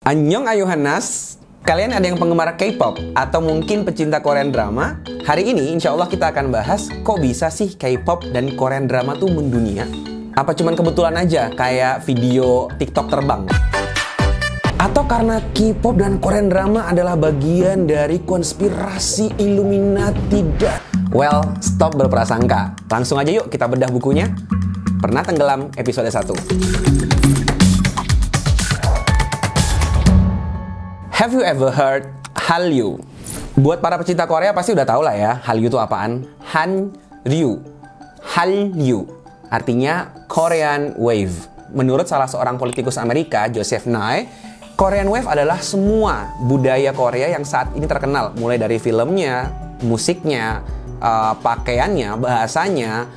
Annyeong Ayohanas. Kalian ada yang penggemar K-pop atau mungkin pecinta Korean drama? Hari ini insya Allah kita akan bahas kok bisa sih K-pop dan Korean drama tuh mendunia? Apa cuman kebetulan aja kayak video TikTok terbang? Atau karena K-pop dan Korean drama adalah bagian dari konspirasi Illuminati? Well, stop berprasangka. Langsung aja yuk kita bedah bukunya. Pernah Tenggelam episode 1. Have you ever heard Hallyu? Buat para pecinta Korea pasti udah tahu lah ya, Hallyu itu apaan? Hanryu. Hallyu artinya Korean Wave. Menurut salah seorang politikus Amerika, Joseph Nye, Korean Wave adalah semua budaya Korea yang saat ini terkenal, mulai dari filmnya, musiknya, pakaiannya, bahasanya.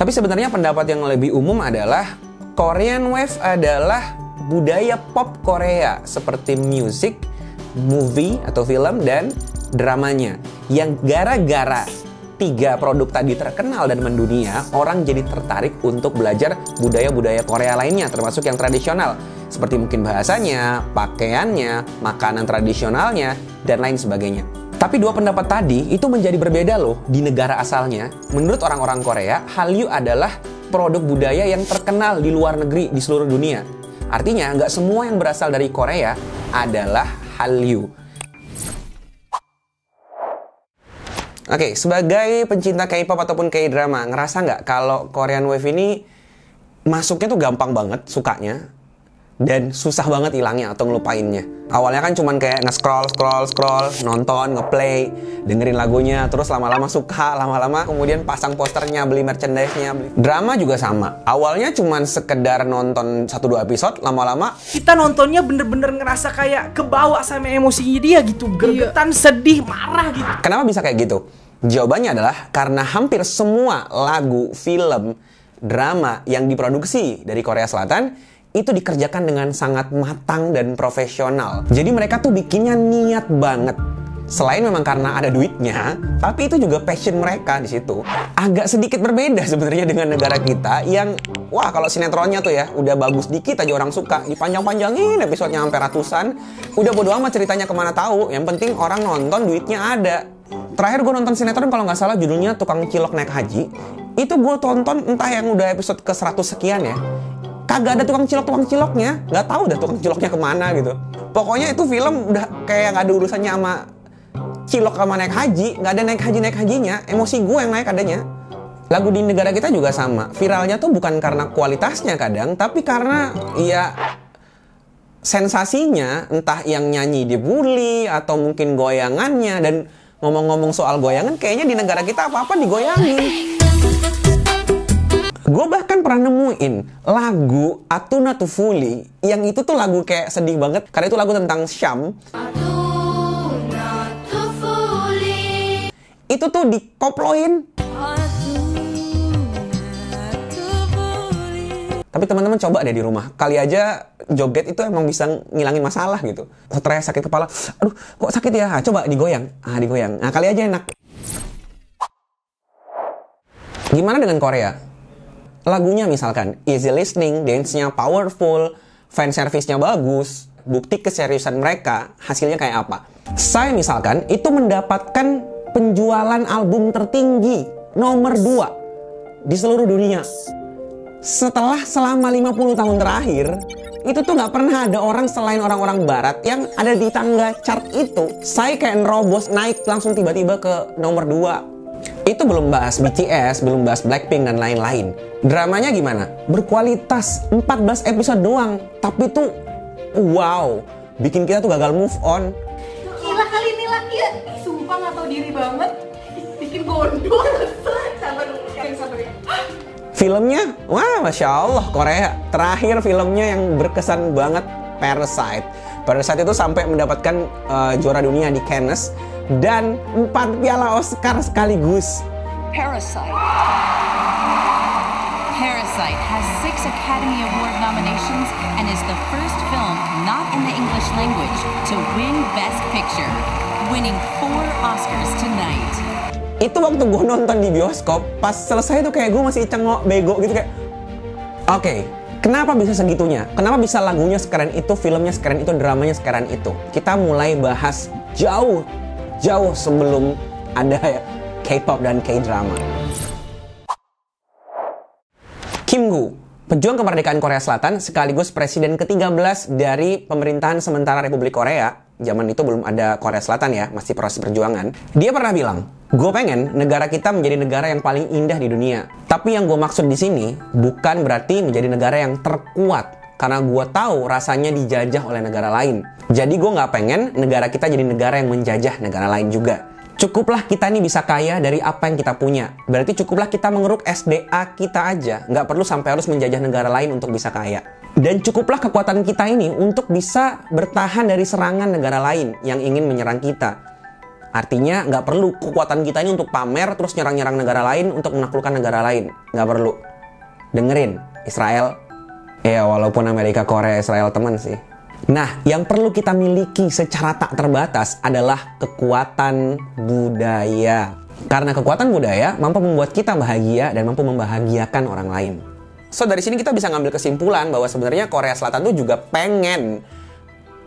Tapi sebenarnya pendapat yang lebih umum adalah Korean Wave adalah budaya pop Korea seperti musik, movie atau film, dan dramanya. Yang gara-gara 3 produk tadi terkenal dan mendunia, orang jadi tertarik untuk belajar budaya-budaya Korea lainnya, termasuk yang tradisional, seperti mungkin bahasanya, pakaiannya, makanan tradisionalnya, dan lain sebagainya. Tapi 2 pendapat tadi itu menjadi berbeda loh di negara asalnya. Menurut orang-orang Korea, Hallyu adalah produk budaya yang terkenal di luar negeri, di seluruh dunia. Artinya, nggak semua yang berasal dari Korea adalah Hallyu. Oke, sebagai pencinta K-pop ataupun K-drama, ngerasa nggak kalau Korean Wave ini masuknya tuh gampang banget sukanya dan susah banget hilangnya atau ngelupainnya? Awalnya kan cuman kayak nge-scroll, nonton, ngeplay, dengerin lagunya, terus lama-lama suka, lama-lama kemudian pasang posternya, beli merchandise-nya. Drama juga sama. Awalnya cuman sekedar nonton 1-2 episode, lama-lama kita nontonnya bener-bener ngerasa kayak kebawa sama emosinya dia gitu. Gergetan, sedih, marah gitu. Kenapa bisa kayak gitu? Jawabannya adalah karena hampir semua lagu, film, drama yang diproduksi dari Korea Selatan itu dikerjakan dengan sangat matang dan profesional. Jadi mereka tuh bikinnya niat banget. Selain memang karena ada duitnya, tapi itu juga passion mereka di situ. Agak sedikit berbeda sebenarnya dengan negara kita yang, wah kalau sinetronnya tuh ya, udah bagus dikit aja orang suka. Dipanjang-panjangin episodenya sampai ratusan. Udah bodo amat ceritanya kemana tahu. Yang penting orang nonton, duitnya ada. Terakhir gue nonton sinetron kalau nggak salah judulnya Tukang Cilok Naik Haji. Itu gue tonton entah yang udah episode ke 100 sekian ya. Kagak ada tukang ciloknya, nggak tahu dah tukang ciloknya kemana gitu. Pokoknya itu film udah kayak nggak ada urusannya sama cilok sama naik haji, nggak ada naik hajinya, emosi gue yang naik adanya. Lagu di negara kita juga sama, viralnya tuh bukan karena kualitasnya kadang, tapi karena ya sensasinya, entah yang nyanyi dibully atau mungkin goyangannya. Dan ngomong-ngomong soal goyangan, kayaknya di negara kita apa-apa digoyangin. Gue bahkan pernah nemuin lagu Atuna Tufuli yang itu tuh lagu kayak sedih banget karena itu lagu tentang Syam. Itu tuh dikoploin. Tapi teman-teman coba deh di rumah. Kali aja joget itu emang bisa ngilangin masalah gitu. Stres, sakit kepala. Aduh, kok sakit ya? Coba digoyang. Digoyang. Nah, kali aja enak. Gimana dengan Korea? Lagunya misalkan easy listening, dance-nya powerful, fan service-nya bagus, bukti keseriusan mereka, hasilnya kayak apa? Psy misalkan itu mendapatkan penjualan album tertinggi nomor 2 di seluruh dunia. Selama 50 tahun terakhir, itu tuh nggak pernah ada orang selain orang-orang barat yang ada di tangga chart itu. Psy kayak nerobos naik langsung tiba-tiba ke nomor 2. Itu belum bahas BTS, belum bahas Blackpink dan lain-lain. Dramanya gimana? Berkualitas, 14 episode doang. Tapi tuh, wow, bikin kita tuh gagal move on. Gila kali ini laki ya, sumpah gak tau diri banget. Bikin gondol. Sabar dulu, yang sabar ya. Filmnya, wah Masya Allah, Korea. Terakhir filmnya yang berkesan banget, Parasite. Parasite itu sampai mendapatkan juara dunia di Cannes dan 4 piala Oscar sekaligus. Parasite has 6 Academy Award nominations and is the first film not in the English language to win Best Picture, winning 4 Oscars tonight. Itu waktu gue nonton di bioskop, pas selesai tuh kayak gue masih cengok, bego gitu kayak, oke, Kenapa bisa segitunya? Kenapa bisa lagunya sekeren itu, filmnya sekeren itu, dramanya sekeren itu? Kita mulai bahas jauh sebelum ada K-pop dan K-drama. Kim Gu, pejuang kemerdekaan Korea Selatan sekaligus presiden ke-13 dari pemerintahan sementara Republik Korea. Zaman itu belum ada Korea Selatan ya, masih proses perjuangan. Dia pernah bilang, gue pengen negara kita menjadi negara yang paling indah di dunia. Tapi yang gue maksud di sini bukan berarti menjadi negara yang terkuat, karena gue tahu rasanya dijajah oleh negara lain. Jadi gue nggak pengen negara kita jadi negara yang menjajah negara lain juga. Cukuplah kita nih bisa kaya dari apa yang kita punya. Berarti cukuplah kita mengeruk SDA kita aja, nggak perlu sampai harus menjajah negara lain untuk bisa kaya. Dan cukuplah kekuatan kita ini untuk bisa bertahan dari serangan negara lain yang ingin menyerang kita. Artinya nggak perlu kekuatan kita ini untuk pamer terus nyerang-nyerang negara lain untuk menaklukkan negara lain. Nggak perlu. Dengerin, Israel. Ya walaupun Amerika, Korea, Israel teman sih. Nah, yang perlu kita miliki secara tak terbatas adalah kekuatan budaya. Karena kekuatan budaya mampu membuat kita bahagia dan mampu membahagiakan orang lain. So dari sini kita bisa ngambil kesimpulan bahwa sebenarnya Korea Selatan tuh juga pengen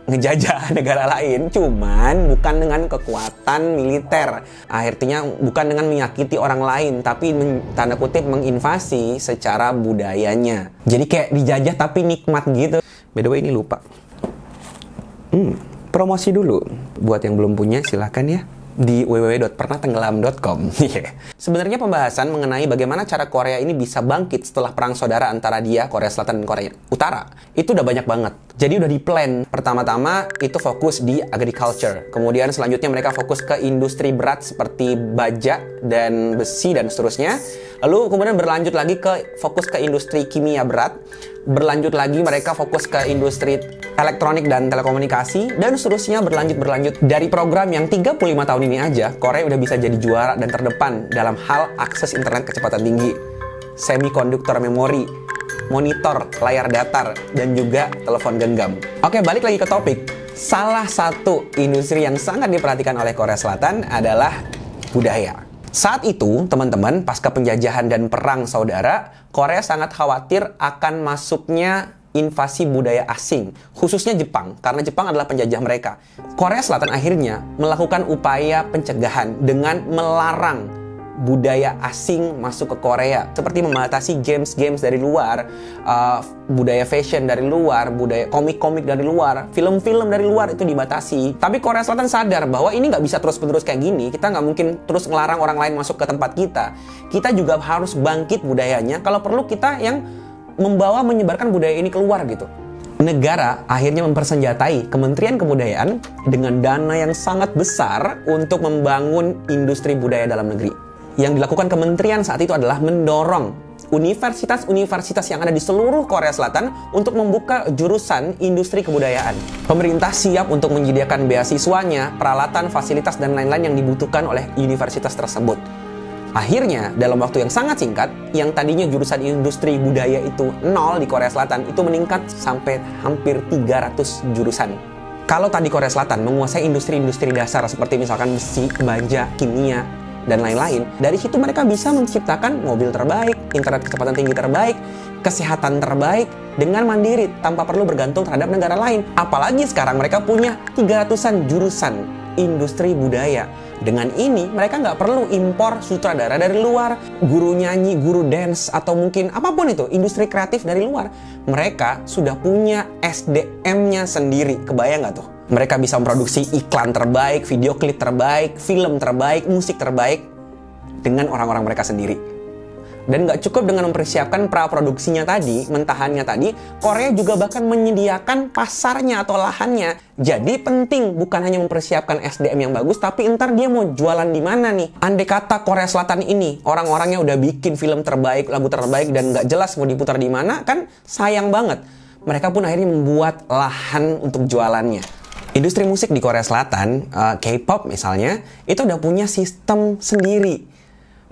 ngejajah negara lain, cuman bukan dengan kekuatan militer. Akhirnya bukan dengan menyakiti orang lain, tapi tanda kutip menginvasi secara budayanya. Jadi kayak dijajah tapi nikmat gitu. By the way ini lupa. Promosi dulu. Buat yang belum punya silahkan ya. Di www.pernahtengelam.com. Sebenarnya pembahasan mengenai bagaimana cara Korea ini bisa bangkit setelah perang saudara antara dia, Korea Selatan dan Korea Utara, itu udah banyak banget. Jadi udah di-plan. Pertama-tama itu fokus di agriculture. Kemudian selanjutnya mereka fokus ke industri berat seperti baja dan besi dan seterusnya. Lalu kemudian berlanjut lagi ke fokus ke industri kimia berat. Berlanjut lagi mereka fokus ke industri elektronik dan telekomunikasi, dan seterusnya berlanjut. Dari program yang 35 tahun ini aja, Korea udah bisa jadi juara dan terdepan dalam hal akses internet kecepatan tinggi, semikonduktor memori, monitor layar datar, dan juga telepon genggam. Oke, balik lagi ke topik. Salah satu industri yang sangat diperhatikan oleh Korea Selatan adalah budaya. Saat itu, teman-teman, pasca penjajahan dan perang saudara, Korea sangat khawatir akan masuknya invasi budaya asing, khususnya Jepang, karena Jepang adalah penjajah mereka. Korea Selatan akhirnya melakukan upaya pencegahan dengan melarang budaya asing masuk ke Korea, seperti membatasi games-games dari luar, budaya fashion dari luar, budaya komik-komik dari luar, film-film dari luar itu dibatasi. Tapi Korea Selatan sadar bahwa ini nggak bisa terus-menerus kayak gini. Kita nggak mungkin terus ngelarang orang lain masuk ke tempat kita. Kita juga harus bangkit budayanya. Kalau perlu kita yang menyebarkan budaya ini keluar gitu. Negara akhirnya mempersenjatai Kementerian Kebudayaan dengan dana yang sangat besar untuk membangun industri budaya dalam negeri. Yang dilakukan kementerian saat itu adalah mendorong universitas-universitas yang ada di seluruh Korea Selatan untuk membuka jurusan industri kebudayaan. Pemerintah siap untuk menyediakan beasiswanya, peralatan, fasilitas, dan lain-lain yang dibutuhkan oleh universitas tersebut. Akhirnya, dalam waktu yang sangat singkat, yang tadinya jurusan industri budaya itu 0 di Korea Selatan, itu meningkat sampai hampir 300 jurusan. Kalau tadi Korea Selatan menguasai industri-industri dasar seperti misalkan besi, baja, kimia, dan lain-lain, dari situ mereka bisa menciptakan mobil terbaik, internet kecepatan tinggi terbaik, kesehatan terbaik, dengan mandiri, tanpa perlu bergantung terhadap negara lain. Apalagi sekarang mereka punya 300-an jurusan industri budaya. Dengan ini, mereka nggak perlu impor sutradara dari luar, guru nyanyi, guru dance, atau mungkin apapun itu, industri kreatif dari luar. Mereka sudah punya SDM-nya sendiri. Kebayang nggak tuh? Mereka bisa memproduksi iklan terbaik, video klip terbaik, film terbaik, musik terbaik dengan orang-orang mereka sendiri. Dan nggak cukup dengan mempersiapkan praproduksinya tadi, mentahannya tadi, Korea juga bahkan menyediakan pasarnya atau lahannya. Jadi penting bukan hanya mempersiapkan SDM yang bagus, tapi ntar dia mau jualan di mana nih? Andai kata Korea Selatan ini, orang-orangnya udah bikin film terbaik, lagu terbaik, dan nggak jelas mau diputar di mana, kan sayang banget. Mereka pun akhirnya membuat lahan untuk jualannya. Industri musik di Korea Selatan, K-pop misalnya, itu udah punya sistem sendiri.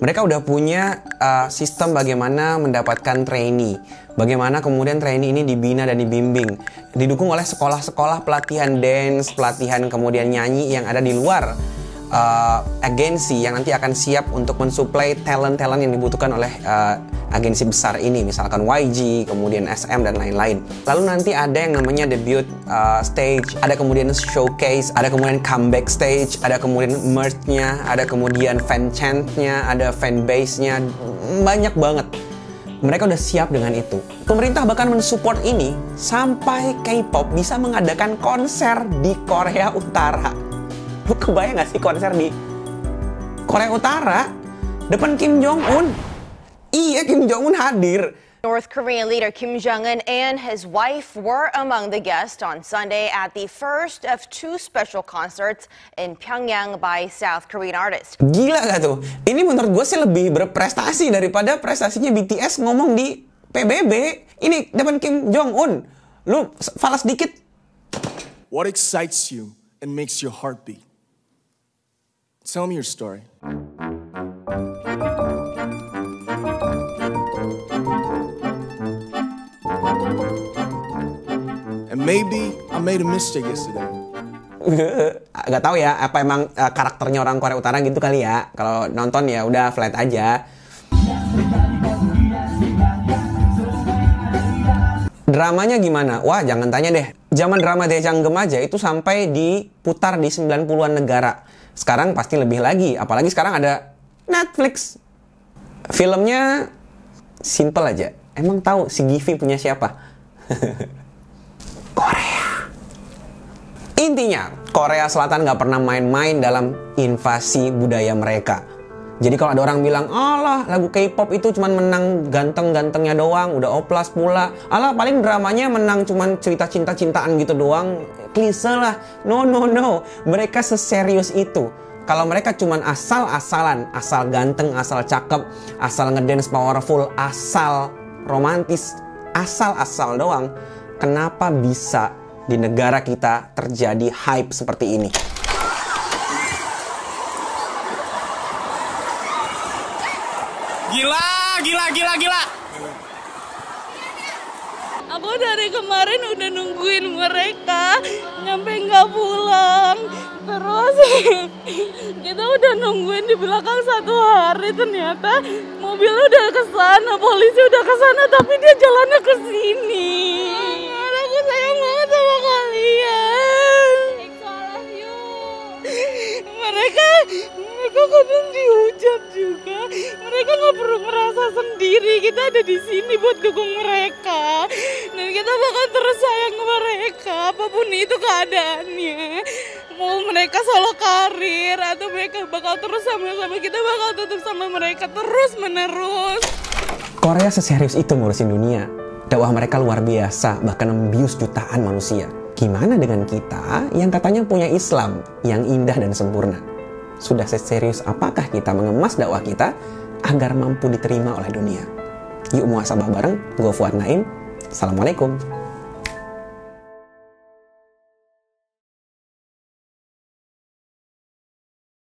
Mereka udah punya sistem bagaimana mendapatkan trainee. Bagaimana kemudian trainee ini dibina dan dibimbing. Didukung oleh sekolah-sekolah pelatihan dance, pelatihan kemudian nyanyi yang ada di luar agensi yang nanti akan siap untuk mensuplai talent-talent yang dibutuhkan oleh agensi besar ini, misalkan YG, kemudian SM dan lain-lain. Lalu nanti ada yang namanya debut stage, ada kemudian showcase, ada kemudian comeback stage, ada kemudian merch-nya, ada kemudian fan chant-nya, ada fan base-nya, banyak banget. Mereka udah siap dengan itu. Pemerintah bahkan mensupport ini sampai K-pop bisa mengadakan konser di Korea Utara. Lu kebayang gak sih konser di Korea Utara depan Kim Jong-un? Iya, Kim Jong-un hadir. North Korean leader Kim Jong-un and his wife were among the guests on Sunday at the first of 2 special concerts in Pyongyang by South Korean artists. Gila gak tuh? Ini menurut gue sih lebih berprestasi daripada prestasinya BTS ngomong di PBB. Ini depan Kim Jong-un. Lu falas dikit. What excites you and makes your heart beat? Tell me your story. And maybe I made a mistake yesterday. Gak tahu ya, apa emang karakternya orang Korea Utara gitu kali ya. Kalau nonton ya udah flat aja. Dramanya gimana? Wah, jangan tanya deh. Zaman drama Daejanggem aja itu sampai diputar di 90-an negara. Sekarang pasti lebih lagi, apalagi sekarang ada Netflix. Filmnya simple aja. Emang tahu si Givi punya siapa? Korea. Intinya, Korea Selatan nggak pernah main-main dalam invasi budaya mereka. Jadi kalau ada orang bilang, alah lagu K-pop itu cuma menang ganteng-gantengnya doang, udah oplas pula. Alah paling dramanya menang cuma cerita cinta-cintaan gitu doang. Klise lah. No. Mereka seserius itu. Kalau mereka cuma asal-asalan, asal ganteng, asal cakep, asal ngedance powerful, asal romantis, asal-asal doang, kenapa bisa di negara kita terjadi hype seperti ini? Gila. Aku dari kemarin udah nungguin mereka nyampe nggak pulang. Terus kita udah nungguin di belakang 1 hari, ternyata mobil udah kesana, polisi udah kesana, tapi dia jalannya ke sini. Aku sayang banget sama kalian. Mereka kadang dihujat juga. Mereka nggak perlu merasa sendiri. Kita ada di sini buat dukung mereka. Dan kita bakal terus sayang mereka, apapun itu keadaannya. Mau mereka solo karir atau mereka bakal terus sama-sama, kita bakal tetap sama mereka terus menerus. Korea seserius itu ngurusin dunia. Dakwah mereka luar biasa, bahkan membius jutaan manusia. Gimana dengan kita yang katanya punya Islam yang indah dan sempurna? Sudah seserius apakah kita mengemas dakwah kita agar mampu diterima oleh dunia? Yuk muhasabah bareng, gue Fuad Naim. Assalamualaikum.